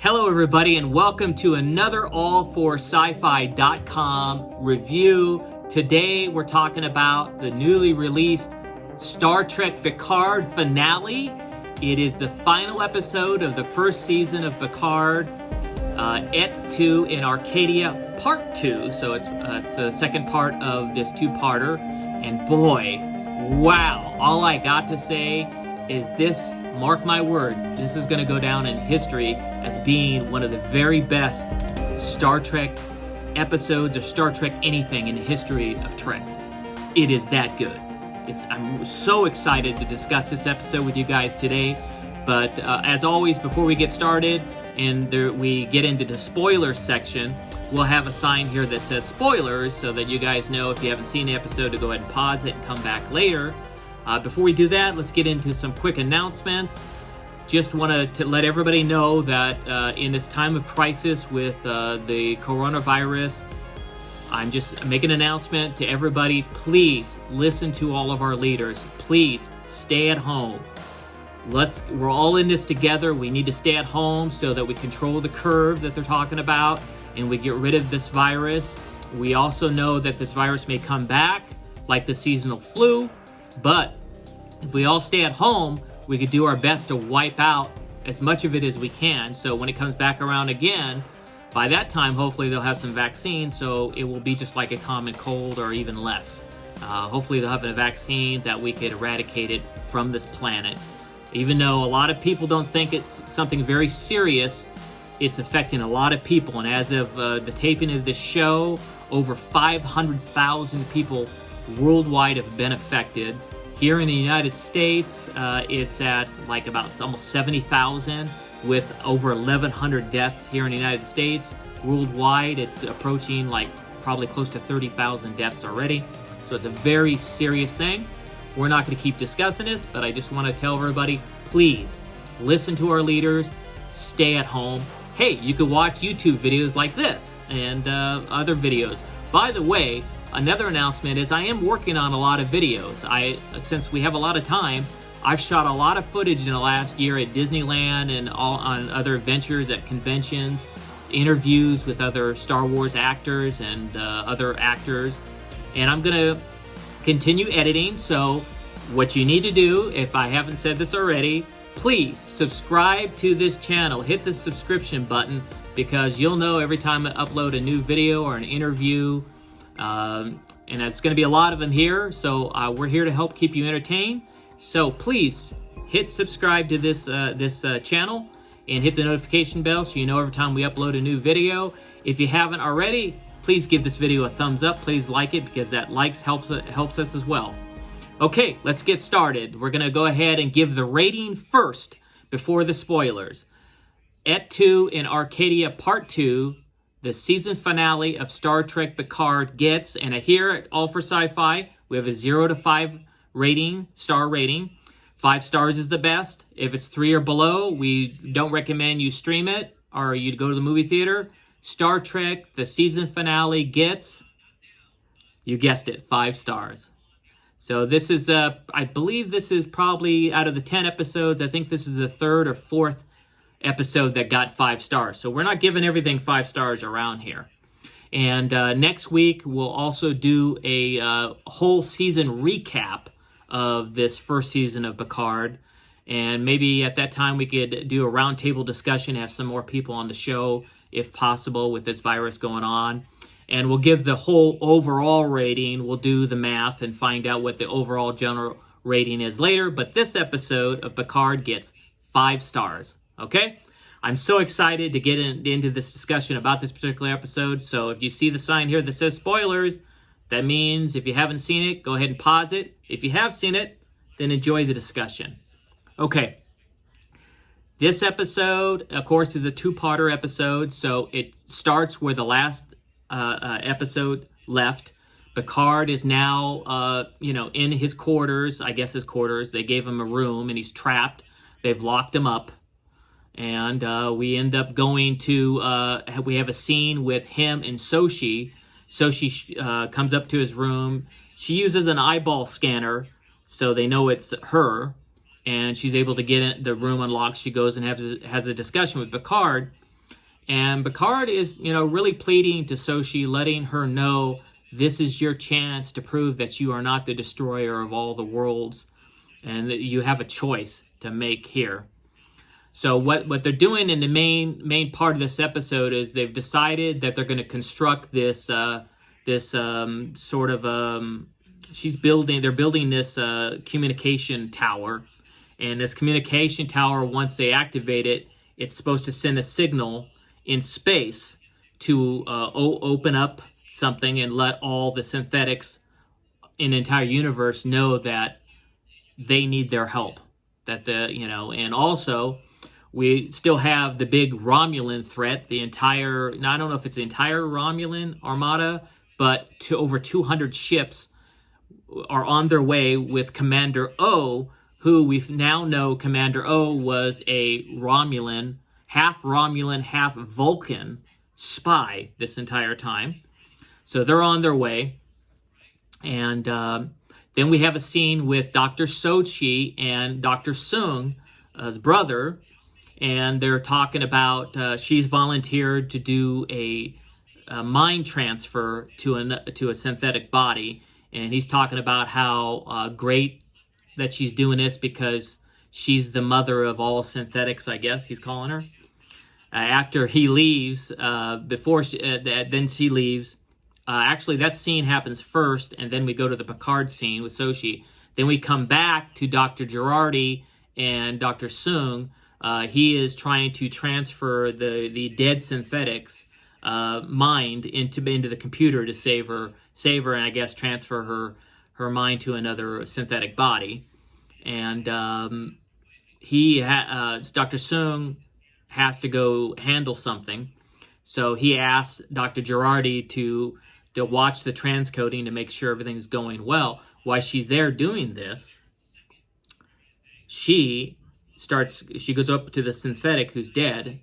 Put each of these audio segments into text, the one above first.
Hello everybody and welcome to another AllForSciFi.com review. Today we're talking about the newly released Star Trek Picard finale. It is the final episode of the first season of Picard, Et 2 in Arcadia Part 2. So it's the second part of this two-parter. And boy, wow, all I got to say is this, mark my words, this is going to go down in history as being one of the very best Star Trek episodes or Star Trek anything in the history of Trek. It is that good. I'm so excited to discuss this episode with you guys today. But as always, before we get started and we get into the spoilers section, we'll have a sign here that says spoilers so that you guys know if you haven't seen the episode to go ahead and pause it and come back later. Before we do that, let's get into some quick announcements. Just want to let everybody know that in this time of crisis with the coronavirus, I'm just making an announcement to everybody. Please listen to all of our leaders. Please stay at home. We're all in this together. We need to stay at home so that we control the curve that they're talking about and we get rid of this virus. We also know that this virus may come back like the seasonal flu, but if we all stay at home, we could do our best to wipe out as much of it as we can. So when it comes back around again, by that time, hopefully they'll have some vaccines, so it will be just like a common cold or even less. Hopefully they'll have a vaccine that we could eradicate it from this planet. Even though a lot of people don't think it's something very serious, it's affecting a lot of people. And as of the taping of this show, over 500,000 people worldwide have been affected. Here in the United States, it's at like about almost 70,000 with over 1,100 deaths here in the United States. Worldwide, it's approaching like probably close to 30,000 deaths already. So it's a very serious thing. We're not going to keep discussing this, but I just want to tell everybody, please listen to our leaders, stay at home. Hey, you can watch YouTube videos like this and other videos. By the way, another announcement is I am working on a lot of videos. Since we have a lot of time, I've shot a lot of footage in the last year at Disneyland and on other adventures at conventions, interviews with other Star Wars actors and other actors. And I'm going to continue editing. So what you need to do, if I haven't said this already, please subscribe to this channel. Hit the subscription button because you'll know every time I upload a new video or an interview. And it's going to be a lot of them here, so we're here to help keep you entertained. So please hit subscribe to this channel and hit the notification bell so you know every time we upload a new video. If you haven't already, please give this video a thumbs up. Please like it because that likes helps us as well. Okay, let's get started. We're going to go ahead and give the rating first before the spoilers. Et 2 in Arcadia Part 2. The season finale of Star Trek Picard gets, and here at AllForSciFi, we have a 0 to 5 star rating. 5 stars is the best. If it's 3 or below, we don't recommend you stream it or you go to the movie theater. Star Trek, the season finale gets, you guessed it, 5 stars. So this is, I believe this is probably out of the 10 episodes, I think this is the 3rd or 4th episode that got 5 stars. So we're not giving everything 5 stars around here. And next week, we'll also do a whole season recap of this first season of Picard. And maybe at that time, we could do a roundtable discussion, have some more people on the show, if possible, with this virus going on. And we'll give the whole overall rating. We'll do the math and find out what the overall general rating is later. But this episode of Picard gets 5 stars. Okay? I'm so excited to get into this discussion about this particular episode. So if you see the sign here that says spoilers, that means if you haven't seen it, go ahead and pause it. If you have seen it, then enjoy the discussion. Okay. This episode, of course, is a two-parter episode. So it starts where the last episode left. Picard is now, in his quarters. I guess his quarters. They gave him a room and he's trapped. They've locked him up. And we end up going to, we have a scene with him and Soshi. Soshi comes up to his room. She uses an eyeball scanner so they know it's her. And she's able to get the room unlocked. She goes and has a discussion with Picard. And Picard is, really pleading to Sochi, letting her know this is your chance to prove that you are not the destroyer of all the worlds and that you have a choice to make here. So what they're doing in the main part of this episode is they've decided that they're going to construct this they're building this communication tower, and this communication tower, once they activate it, it's supposed to send a signal in space to open up something and let all the synthetics in the entire universe know that they need their help. And also we still have the big Romulan threat, I don't know if it's the entire Romulan armada, but over 200 ships are on their way with Commander O, who we now know Commander O was a Romulan, half Vulcan spy this entire time. So they're on their way. And then we have a scene with Dr. Sochi and Dr. Sung, his brother, and they're talking about she's volunteered to do a mind transfer to a synthetic body. And he's talking about how great that she's doing this because she's the mother of all synthetics, I guess he's calling her. After he leaves, then she leaves. Actually, that scene happens first, and then we go to the Picard scene with Sochi. Then we come back to Dr. Girardi and Dr. Sung. He is trying to transfer the dead synthetics mind into the computer to save her, and I guess transfer her mind to another synthetic body. And Dr. Sung has to go handle something, so he asks Dr. Girardi to watch the transcoding to make sure everything's going well. While she's there doing this, she goes up to the synthetic who's dead.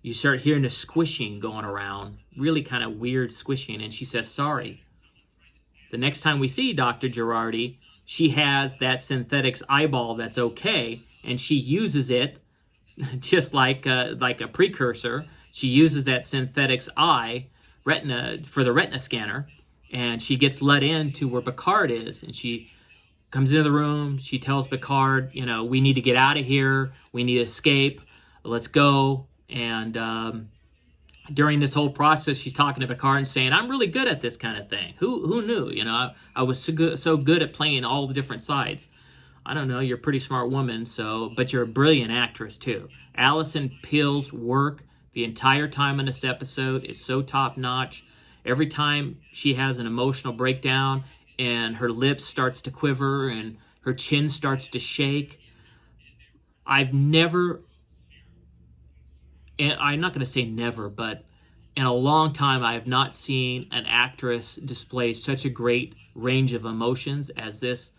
You start hearing a squishing going around, really kind of weird squishing, and she says, sorry. The next time we see Dr. Girardi, she has that synthetic's eyeball that's okay, and she uses it just like a precursor. She uses that synthetic's retina for the retina scanner, and she gets let in to where Picard is, and she comes into the room. She tells Picard, we need to get out of here. We need to escape. Let's go. And during this whole process, she's talking to Picard and saying, I'm really good at this kind of thing. Who knew? I was so good at playing all the different sides. I don't know, you're a pretty smart woman, but you're a brilliant actress too. Alison Pill's work the entire time in this episode is so top-notch. Every time she has an emotional breakdown and her lips starts to quiver and her chin starts to shake, I'm not going to say never, but in a long time I have not seen an actress display such a great range of emotions as this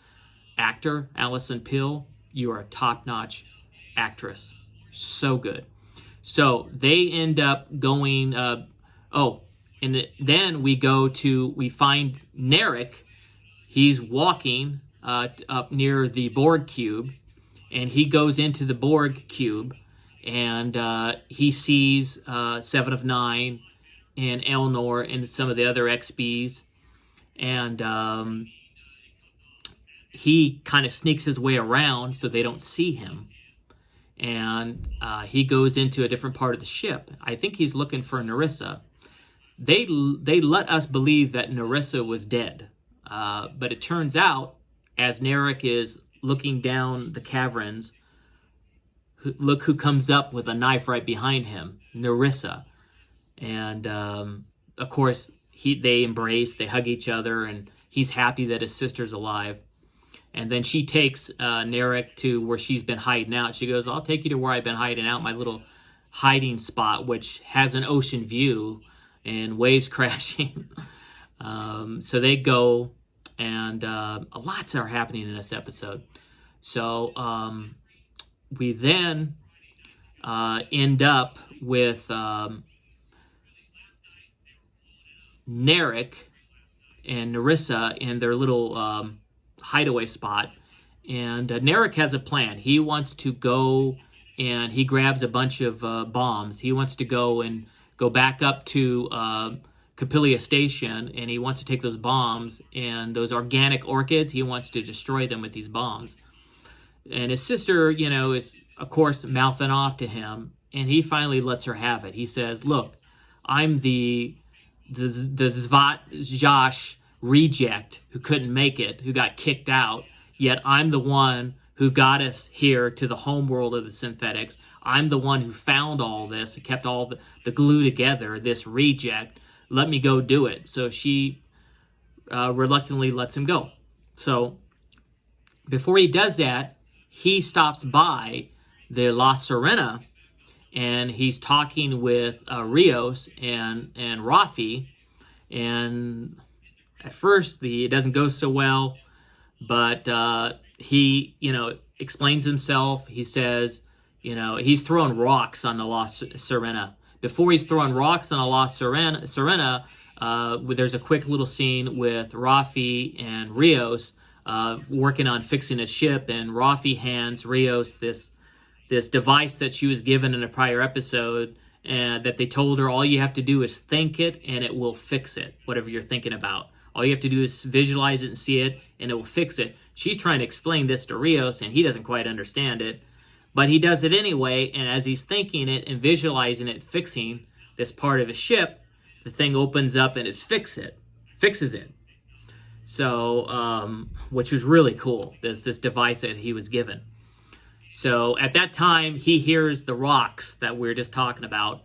actor, Alison Pill. You are a top-notch actress. So good. So they end up going, then we find Narek. He's walking up near the Borg cube, and he goes into the Borg cube, and he sees Seven of Nine and Elnor and some of the other XBs, and he kind of sneaks his way around so they don't see him. And he goes into a different part of the ship. I think he's looking for Narissa. They let us believe that Narissa was dead. But it turns out, as Narek is looking down the caverns, look who comes up with a knife right behind him, Narissa. And of course, they embrace, they hug each other, and he's happy that his sister's alive. And then she takes Narek to where she's been hiding out. She goes, I'll take you to where I've been hiding out, my little hiding spot, which has an ocean view and waves crashing. So they go, and lots are happening in this episode. So we then end up with Narek and Narissa in their little hideaway spot, and Narek has a plan. He wants to go and he grabs a bunch of bombs. He wants to go back up to Capella Station, and he wants to take those bombs and those organic orchids. He wants to destroy them with these bombs. And his sister, is of course mouthing off to him, and he finally lets her have it. He says, "Look, I'm the Zvat Josh reject who couldn't make it, who got kicked out. Yet I'm the one who got us here to the home world of the synthetics. I'm the one who found all this, and kept all the glue together, this reject. Let me go do it." So she reluctantly lets him go. So before he does that, he stops by the La Serena, and he's talking with Rios and Rafi. And at first, it doesn't go so well, but he, explains himself. He says, he's throwing rocks on the La Serena. Before he's throwing rocks on the La Serena, there's a quick little scene with Rafi and Rios working on fixing a ship, and Rafi hands Rios this device that she was given in a prior episode, and that they told her all you have to do is think it and it will fix it, whatever you're thinking about. All you have to do is visualize it and see it, and it will fix it. She's trying to explain this to Rios, and he doesn't quite understand it, but he does it anyway, and as he's thinking it and visualizing it, fixing this part of his ship, the thing opens up and it fixes it. So, which was really cool, this device that he was given. So at that time, he hears the rocks that we were just talking about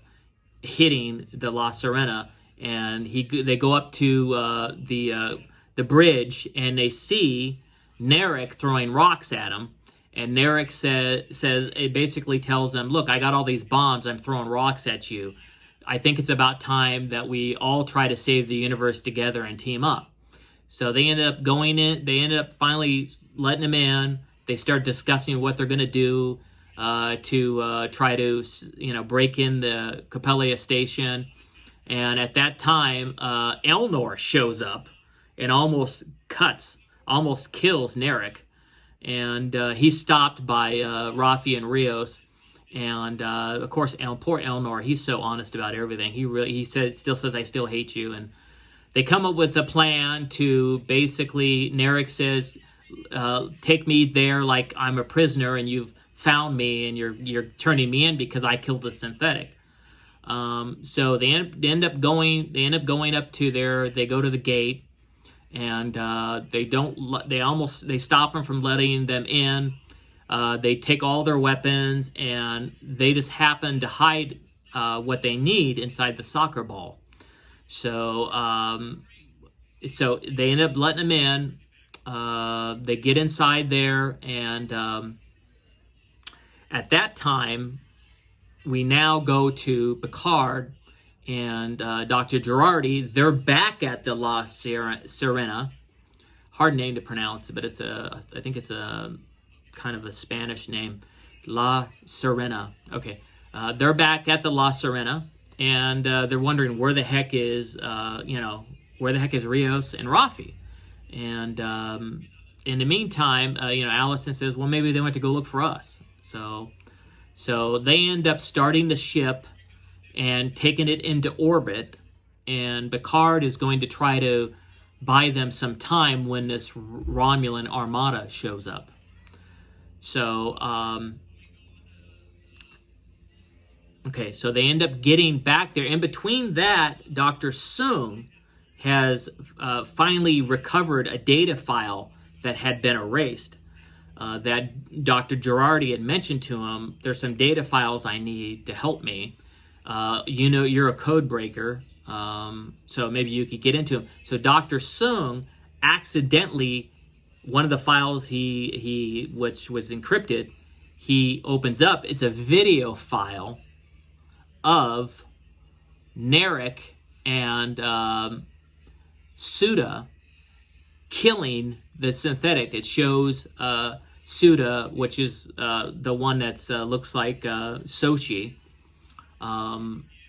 hitting the La Serena, and they go up to the bridge, and they see Narek throwing rocks at him. And Narek says it basically tells them, "Look, I got all these bombs. I'm throwing rocks at you. I think it's about time that we all try to save the universe together and team up." So they ended up going in. They ended up finally letting him in. They start discussing what they're going to do to try to, break in the Capella Station. And at that time, Elnor shows up and almost kills Narek. And he's stopped by Rafi and Rios. And of course, poor Elnor, he's so honest about everything. He still says, "I still hate you." And they come up with a plan to basically, Narek says, "Take me there like I'm a prisoner, and you've found me, and you're turning me in because I killed the synthetic." So they end up going up to there. They go to the gate, and they stop them from letting them in. They take all their weapons, and they just happen to hide what they need inside the soccer ball. So they end up letting them in. They get inside there, and at that time, we now go to Picard and Dr. Girardi. They're back at the La Serena. Hard name to pronounce, but I think it's a kind of a Spanish name. La Serena. Okay. They're back at the La Serena, and they're wondering where the heck is Rios and Rafi. And in the meantime, Allison says, "Well, maybe they went to go look for us." So they end up starting the ship and taking it into orbit, and Picard is going to try to buy them some time when this Romulan armada shows up. So, so they end up getting back there. In between that, Dr. Soong has finally recovered a data file that had been erased. That Dr. Girardi had mentioned to him, "There's some data files I need to help me. You're a code breaker, so maybe you could get into them." So Dr. Soong accidentally, one of the files which was encrypted, he opens up. It's a video file of Narek and Suda killing the synthetic. It shows Suda, which is the one that's looks like Sochi,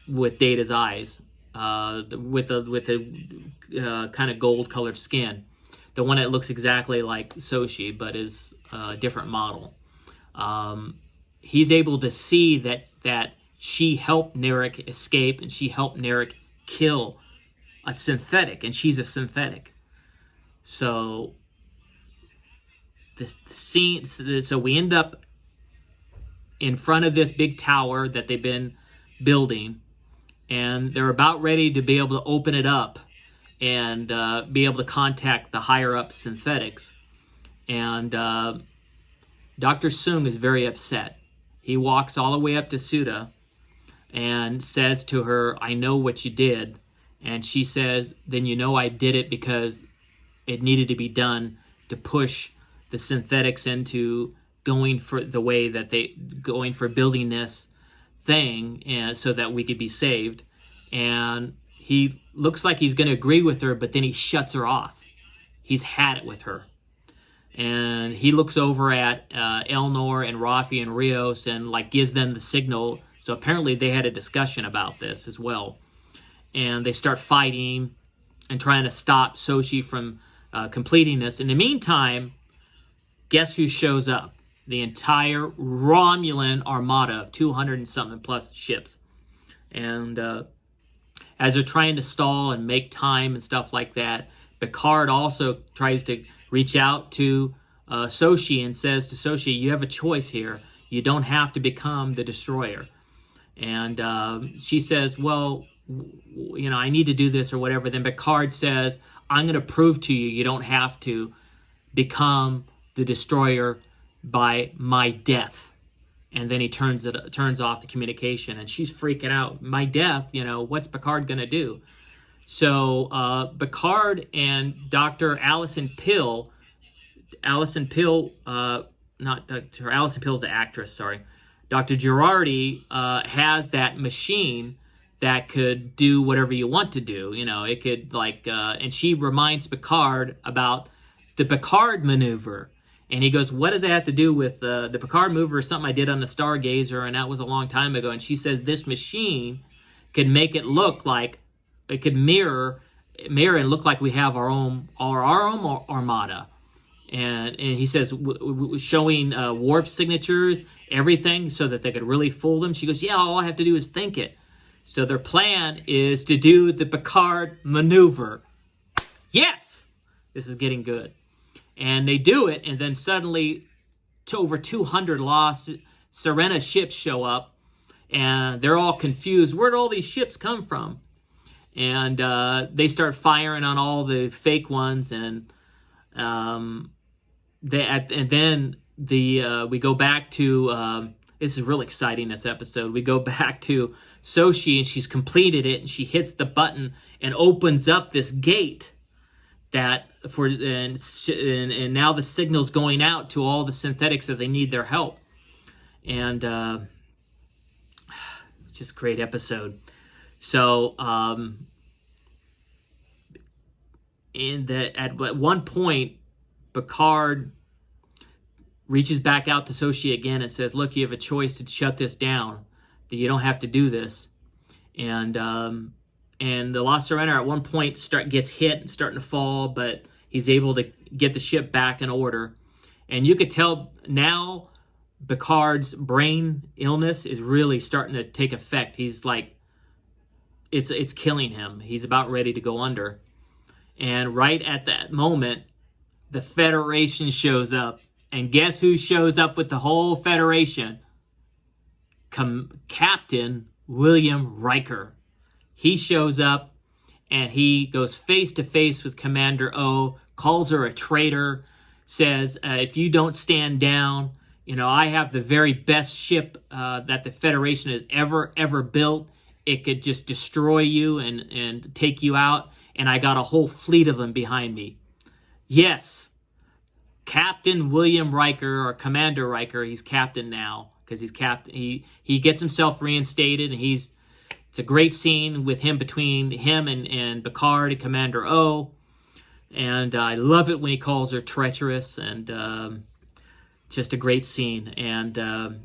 with Data's eyes, with the kind of gold-colored skin. The one that looks exactly like Sochi, but is a different model. he's able to see that she helped Narek escape, and she helped Narek kill a synthetic, and she's a synthetic. So this scene, so we end up in front of this big tower that they've been building, and they're about ready to be able to open it up and be able to contact the higher up synthetics. And Dr. Sung is very upset. He walks all the way up to Suda and says to her, "I know what you did." And she says, "Then you know I did it because it needed to be done to push the synthetics into going for the way that going for building this thing, and so that we could be saved." And he looks like he's going to agree with her, but then he shuts her off. He's had it with her. And he looks over at Elnor and Rafi and Rios and like gives them the signal. So apparently they had a discussion about this as well. And they start fighting and trying to stop Sochi from completing this. In the meantime, guess who shows up? The entire Romulan armada of 200 and something plus ships. And as they're trying to stall and make time and stuff like that, Picard also tries to reach out to Sochi and says to Sochi, "You have a choice here. You don't have to become the destroyer." And she says, "Well, you know, I need to do this or whatever." Then Picard says, "I'm going to prove to you you don't have to become the destroyer by my death." And then he turns off the communication, and she's freaking out. My death, you know, what's Picard going to do? So Picard and Dr. Allison Pill, not Dr. Allison Pill's the actress, sorry. Dr. Girardi has that machine that could do whatever you want to do. You know, it could and she reminds Picard about the Picard maneuver. And he goes, "What does it have to do with the Picard maneuver? Something I did on the Stargazer, and that was a long time ago." And she says this machine could make it look like, it could mirror and look like we have our own armada. And he says, showing warp signatures, everything, so that they could really fool them. She goes, "Yeah, all I have to do is think it." So their plan is to do the Picard maneuver. Yes! This is getting good. And they do it, and then suddenly over 200 lost Serena ships show up, and they're all confused. Where'd all these ships come from? And they start firing on all the fake ones, and then we go back to this is real exciting, this episode. We go back to Sochi, and she's completed it, and she hits the button and opens up this gate and now the signal's going out to all the synthetics that they need their help. And just great episode. So at one point, Picard reaches back out to Sochi again and says, "Look, you have a choice to shut this down. That you don't have to do this." And the La Sirena at one point gets hit and starting to fall, but he's able to get the ship back in order. And you could tell now Picard's brain illness is really starting to take effect. He's like, it's killing him. He's about ready to go under. And right at that moment, the Federation shows up. And guess who shows up with the whole Federation? Captain William Riker. He shows up, and he goes face to face with Commander O, calls her a traitor, says, "If you don't stand down, you know, I have the very best ship that the Federation has ever built. It could just destroy you and take you out, and I got a whole fleet of them behind me." Yes, Captain William Riker, or Commander Riker, he's captain now, because he's captain. He gets himself reinstated, and it's a great scene with him, between him and Picard and Commander O. And I love it when he calls her treacherous, and just a great scene. And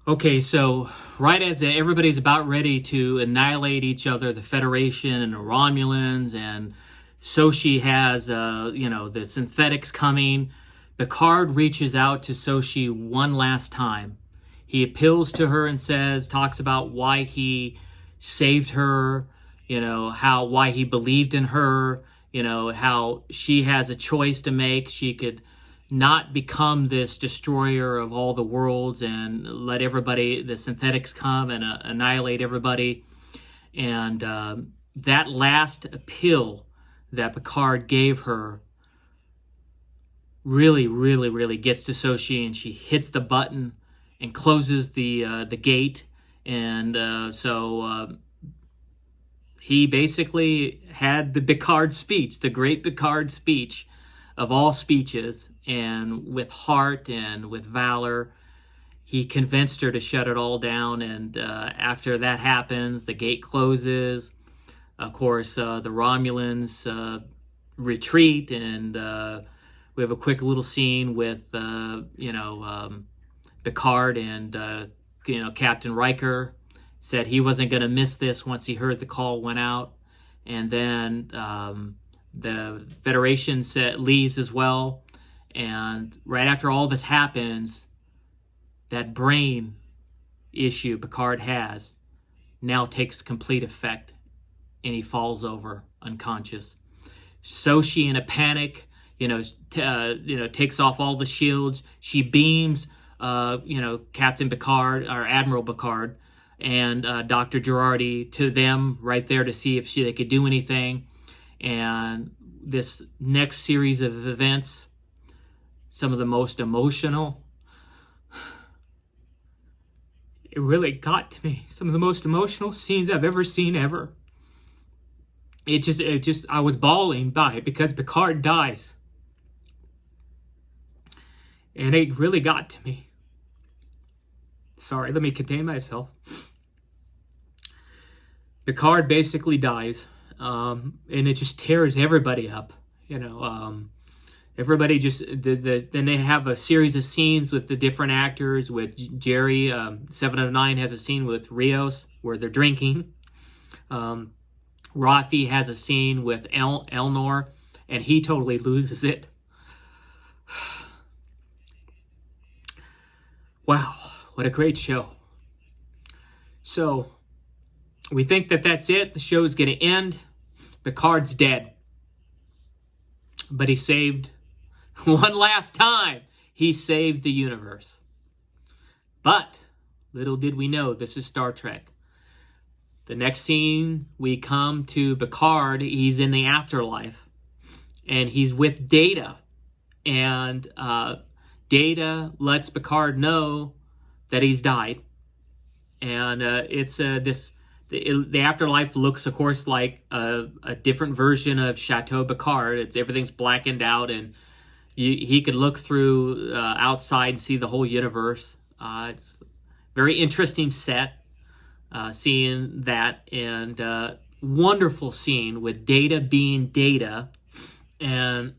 okay, so right as everybody's about ready to annihilate each other, the Federation and the Romulans, and Sochi has, the synthetics coming, Picard reaches out to Soshi one last time. He appeals to her and talks about why he saved her, why he believed in her, how she has a choice to make. She could not become this destroyer of all the worlds and let everybody, the synthetics, come and annihilate everybody. And that last appeal that Picard gave her really, really, really gets to Soshi, and she hits the button and closes the gate. And so he basically had the Picard speech, the great Picard speech of all speeches, and with heart and with valor, he convinced her to shut it all down. And after that happens, the gate closes. Of course, the Romulans retreat, and we have a quick little scene with, Picard and, Captain Riker said he wasn't going to miss this once he heard the call went out. And then the Federation leaves as well. And right after all this happens, that brain issue Picard has now takes complete effect, and he falls over unconscious. Soshi, in a panic, takes off all the shields. She beams, Captain Picard, or Admiral Picard, and Dr. Girardi to them right there to see if they could do anything. And this next series of events, some of the most emotional, it really got to me. Some of the most emotional scenes I've ever seen ever. I was bawling by it because Picard dies. And it really got to me. Sorry, let me contain myself. Picard basically dies, and it just tears everybody up. Everybody just, then they have a series of scenes with the different actors. With Jerry, 7 of 9 has a scene with Rios where they're drinking. Rafi has a scene with Elnor, and he totally loses it. Wow, what a great show. So, we think that that's it. The show's going to end. Picard's dead. But he saved, one last time, he saved the universe. But, little did we know, this is Star Trek. The next scene, we come to Picard. He's in the afterlife, and he's with Data. And Data lets Picard know that he's died. And the afterlife looks, of course, like a different version of Chateau Picard. Everything's blackened out, and he could look through outside and see the whole universe. It's a very interesting set, seeing that, and wonderful scene with Data being Data, and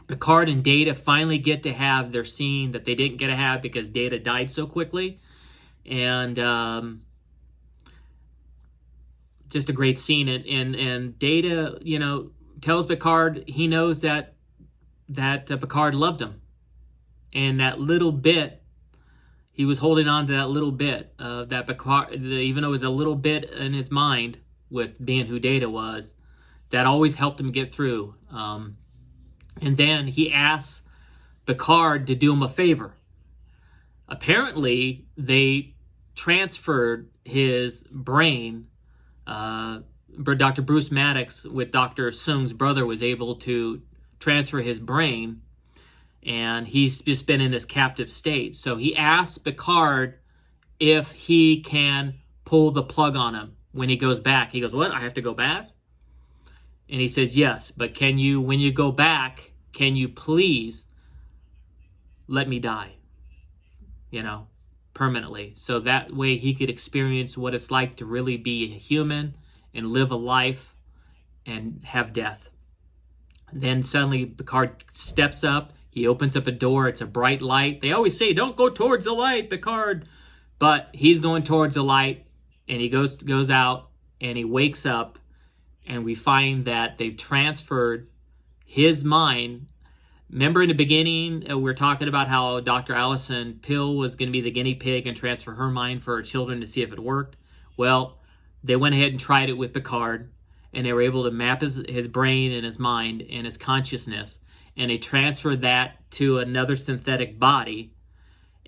Picard and Data finally get to have their scene that they didn't get to have because Data died so quickly. And just a great scene. And Data, tells Picard he knows that Picard loved him. And that little bit, he was holding on to that little bit of that Picard, even though it was a little bit in his mind with being who Data was, that always helped him get through. And then he asks Picard to do him a favor. Apparently, they transferred his brain. Dr. Bruce Maddox, with Dr. Sung's brother, was able to transfer his brain, and he's just been in this captive state. So he asks Picard if he can pull the plug on him when he goes back. He goes, "What? I have to go back?" And he says, "Yes, but when you go back, can you please let me die, permanently, so that way he could experience what it's like to really be a human and live a life and have death." Then suddenly Picard steps up. He opens up a door. It's a bright light. They always say, "Don't go towards the light, Picard." But he's going towards the light, and he goes out, and he wakes up, and we find that they've transferred his mind Remember in the beginning, we were talking about how Dr. Allison Pill was going to be the guinea pig and transfer her mind for her children to see if it worked. Well, they went ahead and tried it with Picard, and they were able to map his brain and his mind and his consciousness, and they transferred that to another synthetic body.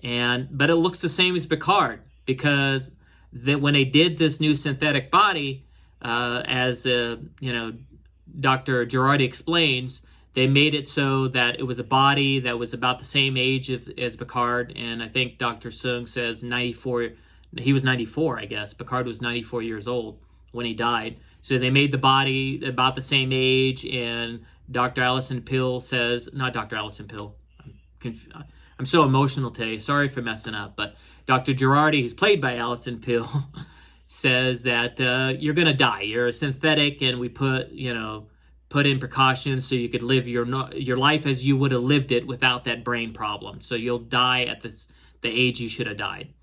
But it looks the same as Picard, because when they did this new synthetic body, as Dr. Girardi explains, they made it so that it was a body that was about the same age as Picard, and I think Dr. Sung says 94. He was 94, I guess. Picard was 94 years old when he died. So they made the body about the same age, and Dr. Allison Pill says, not Dr. Allison Pill. I'm so emotional today. Sorry for messing up. But Dr. Girardi, who's played by Allison Pill, says that you're going to die. You're a synthetic, and we put in precautions so you could live your life as you would have lived it without that brain problem. So you'll die at the age you should have died,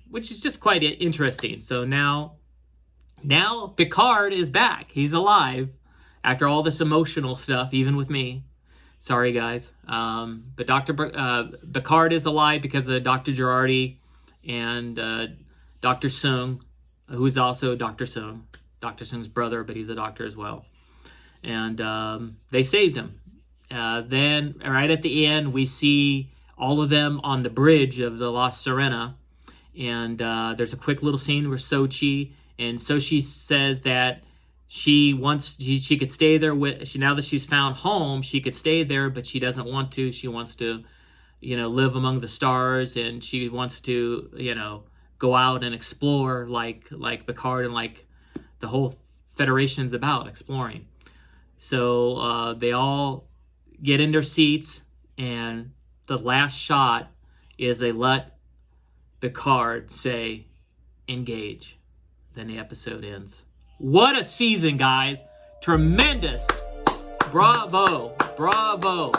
which is just quite interesting. So now Picard is back. He's alive after all this emotional stuff, even with me. Sorry, guys. But Picard is alive because of Dr. Girardi and Dr. Sung, who is also Dr. Sung. Dr. Sung's brother, but he's a doctor as well. And they saved him. Then, right at the end, we see all of them on the bridge of the La Sirena. And there's a quick little scene where Sochi says that she could stay there now that she's found home, she could stay there, but she doesn't want to. She wants to, live among the stars, and she wants to, go out and explore like Picard and like the whole Federation's about exploring. So they all get in their seats, and the last shot is they let Picard say, "Engage." Then the episode ends. What a season, guys. Tremendous. Bravo. Bravo.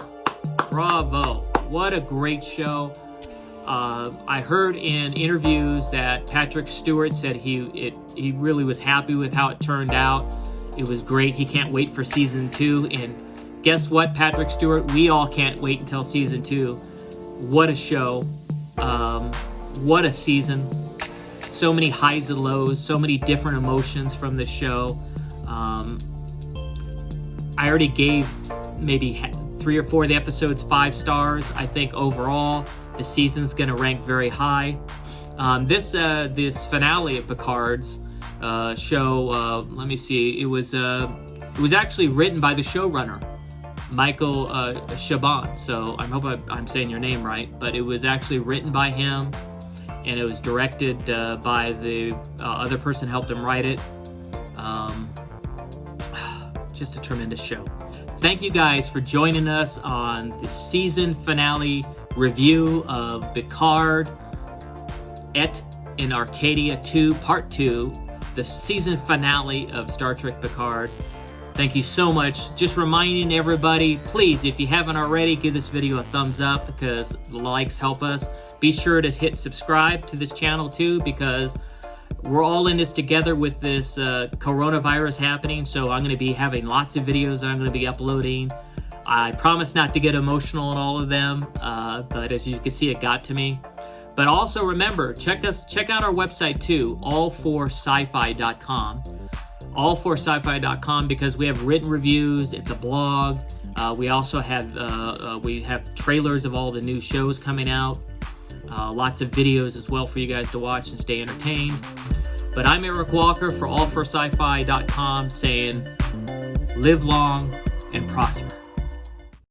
Bravo. What a great show. I heard in interviews that Patrick Stewart said he really was happy with how it turned out. It was great. He can't wait for season 2. And guess what, Patrick Stewart? We all can't wait until season 2. What a show. What a season. So many highs and lows, so many different emotions from this show. I already gave maybe 3 or 4 of the episodes 5 stars. I think overall the season's going to rank very high. This finale of Picard's show, let me see. It was actually written by the showrunner, Michael Chabon. So I hope I'm saying your name right, but it was actually written by him. And it was directed by the other person who helped him write it. Just a tremendous show. Thank you guys for joining us on the season finale review of Picard in Arcadia 2, Part 2, the season finale of Star Trek Picard. Thank you so much. Just reminding everybody, please, if you haven't already, give this video a thumbs up because the likes help us. Be sure to hit subscribe to this channel too, because we're all in this together with this coronavirus happening. So I'm going to be having lots of videos that I'm going to be uploading. I promise not to get emotional in all of them, but as you can see, it got to me. But also remember, check out our website too, AllForSciFi.com. AllForSciFi.com, because we have written reviews. It's a blog. We also have trailers of all the new shows coming out. Lots of videos as well for you guys to watch and stay entertained. But I'm Eric Walker for AllForSciFi.com saying, live long and prosper.